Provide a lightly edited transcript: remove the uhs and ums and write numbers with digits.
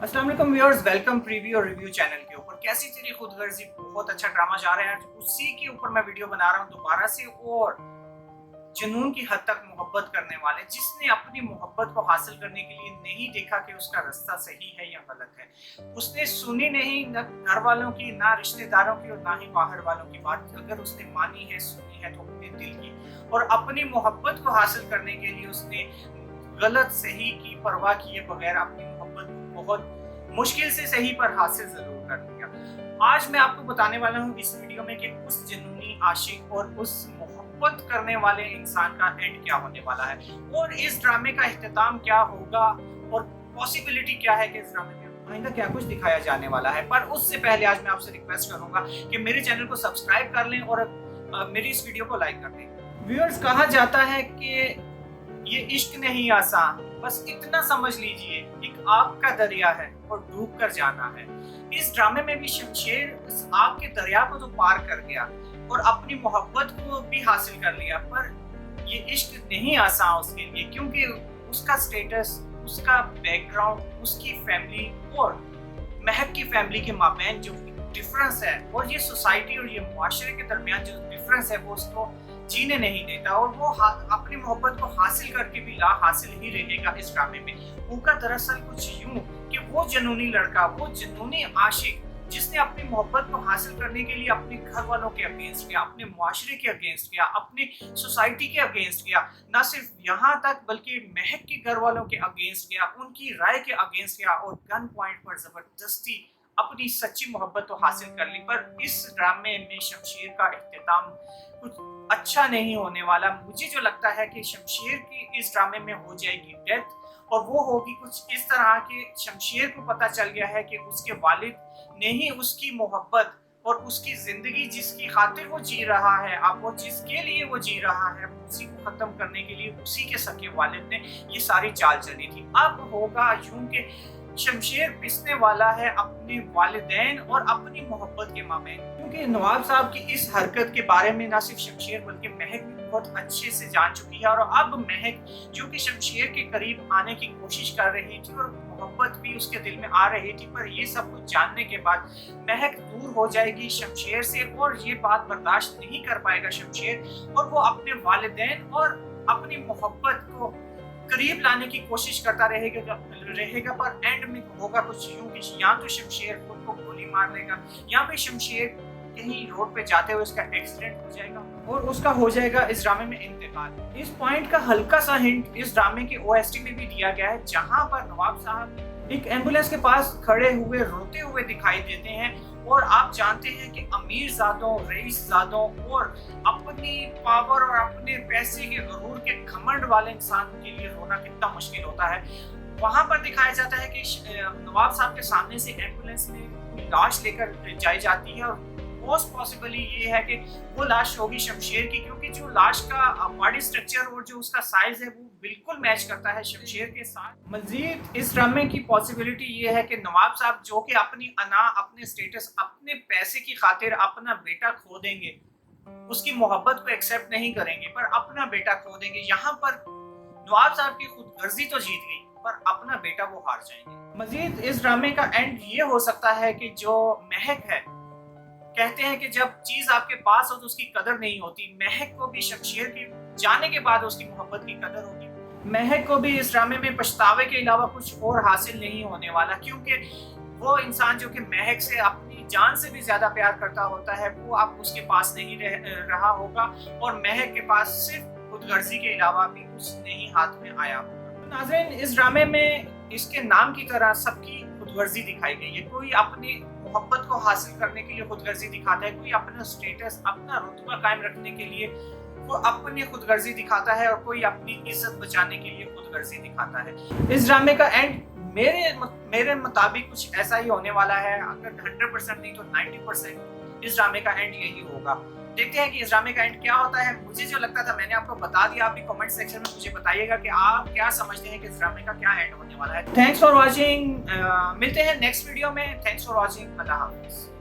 अस्सलाम वालेकुम viewers, welcome preview और रिव्यू चैनल के ऊपर। कैसी तेरी खुदगर्जी, बहुत अच्छा ड्रामा जा रहा है, उसी के ऊपर मैं वीडियो बना रहा हूँ दोबारा से। और जुनून की हद तक मोहब्बत करने वाले, जिसने अपनी मोहब्बत को हासिल करने के लिए नहीं देखा कि उसका रास्ता सही है या गलत है, उसने सुनी नहीं न घर वालों की, ना रिश्तेदारों की और ना ही बाहर वालों की बात। अगर उसने मानी है, सुनी है तो अपने दिल की, और अपनी मोहब्बत को हासिल करने के लिए उसने गलत सही की परवाह किए बगैर अपनी मोहब्बत को बहुत मुश्किल से सही पर हासिल जरूर कर लिया। आज मैं आपको बताने वाला हूँ इस वीडियो में कि उस जुनूनी आशिक और उस मोहब्बत करने वाले इंसान का एंड क्या होने वाला है, और इस ड्रामे का इख्तिताम क्या होगा, और पॉसिबिलिटी क्या है कि इस ड्रामे में आइंदा क्या कुछ दिखाया जाने वाला है। पर उससे पहले आज मैं आपसे रिक्वेस्ट करूंगा कि मेरे चैनल को सब्सक्राइब कर लें और मेरी इस वीडियो को लाइक कर दें। व्यूअर्स, कहा जाता है कि ये इश्क नहीं आसान, बस इतना समझ लीजिए एक आग का दरिया है और डूब कर जाना है। इस ड्रामे में भी शमशेर उस आग के दरिया को तो पार कर गया और अपनी मोहब्बत को भी हासिल कर लिया, पर ये इश्क नहीं आसान उसके लिए, क्योंकि उसका स्टेटस, उसका बैकग्राउंड, उसकी फैमिली और महक की फैमिली के माबैन जो डिफरेंस है, और ये सोसाइटी और ये मुआशरे के दरमियान जो डिफरेंस है, वो उसको जीने नहीं देता, और वो अपनी मोहब्बत को हासिल करके भी ला हासिल ही रहेगा इस ड्रामे में। उनका दरअसल कुछ यूं कि वो जुनूनी लड़का, वो जुनूनी आशिक, जिसने अपनी मोहब्बत को हासिल करने के लिए अपने घर वालों के अगेंस्ट गया, अपने मुआशरे के अगेंस्ट गया, अपनी सोसाइटी के अगेंस्ट गया, ना सिर्फ यहाँ तक बल्कि महक के घर वालों के अगेंस्ट गया, उनकी राय के अगेंस्ट गया, और गन पॉइंट पर जबरदस्ती अपनी सच्ची मोहब्बत तो हासिल कर ली। पर इस ड्रामे में शमशेर का इख्तिताम कुछ अच्छा नहीं होने वाला। मुझे जो लगता है कि शमशेर की इस ड्रामे में हो जाएगी डेथ, और वो होगी कुछ इस तरह कि शमशेर को पता चल गया है कि उसके वालिद ने ही उसकी मोहब्बत और उसकी जिंदगी, जिसकी खातिर वो जी रहा है, अब वो जिसके लिए वो जी रहा है, उसी को खत्म करने के लिए उसी के सके वालिद ने ये सारी चाल चली थी। अब होगा यूं कि शमशेर पिसने वाला है अपने वालिदैन और अपनी मोहब्बत के मामले, क्योंकि नवाब साहब की इस हरकत के बारे में ना सिर्फ शमशेर बल्कि महक भी बहुत अच्छे से जान चुकी है। और अब महक जो कि शमशेर के करीब आने की कोशिश कर रही थी और मोहब्बत भी उसके दिल में आ रही थी, पर ये सब कुछ जानने के बाद महक दूर हो जाएगी शमशेर से, और ये बात बर्दाश्त नहीं कर पाएगा शमशेर, और वो अपने वालिदैन और अपनी मोहब्बत को करीब लाने की कोशिश करता रहेगा पर एंड में होगा कुछ यूं कि या तो शमशेर खुद को गोली मार लेगा, या फिर शमशेर कहीं रोड पे जाते हुए उसका एक्सीडेंट हो जाएगा और उसका हो जाएगा इस ड्रामे में इंतकाल। इस पॉइंट का हल्का सा हिंट इस ड्रामे के ओएसटी में भी दिया गया है, जहां पर नवाब साहब एक एम्बुलेंस के पास खड़े हुए रोते हुए दिखाई देते हैं। और आप जानते हैं कि अमीर ज़ादों, रईस ज़ादों और अपनी पावर और अपने पैसे के गरूर के घमंड वाले इंसान के लिए रोना कितना मुश्किल होता है। वहां पर दिखाया जाता है कि नवाब साहब के सामने से एम्बुलेंस में लाश लेकर जाई जाती है, और मोस्ट पॉसिबली ये है कि वो लाश होगी शमशेर की, क्योंकि जो लाश का बॉडी स्ट्रक्चर और जो उसका साइज है वो बिल्कुल मैच करता है शमशेर के साथ। मजीद इस ड्रामे की पॉसिबिलिटी ये है कि नवाब साहब जो कि अपनी अना, अपने स्टेटस, अपने पैसे की खातिर अपना बेटा खो देंगे, उसकी मोहब्बत को एक्सेप्ट नहीं करेंगे, पर अपना बेटा खो देंगे। यहाँ पर नवाब साहब की खुदगर्जी तो जीत गई, पर अपना बेटा वो हार जाएंगे। मजीद इस ड्रामे का एंड ये हो सकता है कि जो महक है, कहते हैं कि जब चीज आपके पास हो तो उसकी कदर नहीं होती, महक को भी शमशेर के जाने के बाद उसकी मोहब्बत की कदर होगी। महक को भी इस ड्रामे में पछतावे के अलावा कुछ और हासिल नहीं होने वाला, क्योंकि वो इंसान जो कि महक से अपनी जान से भी ज्यादा प्यार करता होता है, वो अब उसके पास नहीं रहा होगा, और महक के पास सिर्फ खुदगर्जी के अलावा भी कुछ नहीं हाथ में आया होगा। नाज़रीन, इस ड्रामे में इसके नाम की तरह सबकी खुदगर्जी दिखाई गई है। कोई अपनी मोहब्बत को हासिल करने के लिए खुदगर्जी दिखाता है, कोई अपना स्टेटस, अपना रुतबा कायम रखने के लिए वो अपनी खुदगर्जी दिखाता है, और कोई अपनी इज्जत बचाने के लिए खुदगर्जी दिखाता है। इस ड्रामे का एंड मेरे मुताबिक कुछ ऐसा ही होने वाला है। अगर 100% नहीं तो 90% इस ड्रामे का एंड यही होगा। देखते हैं कि इस ड्रामे का एंड क्या होता है। मुझे जो लगता था मैंने आपको बता दिया, आप भी कमेंट सेक्शन में मुझे बताइएगा कि आप क्या समझते हैं कि इस ड्रामे का क्या एंड होने वाला है। थैंक्स फॉर वॉचिंग, मिलते हैं नेक्स्ट वीडियो में। थैंक्स फॉर वॉचिंग, अल्लाह हाफिज़।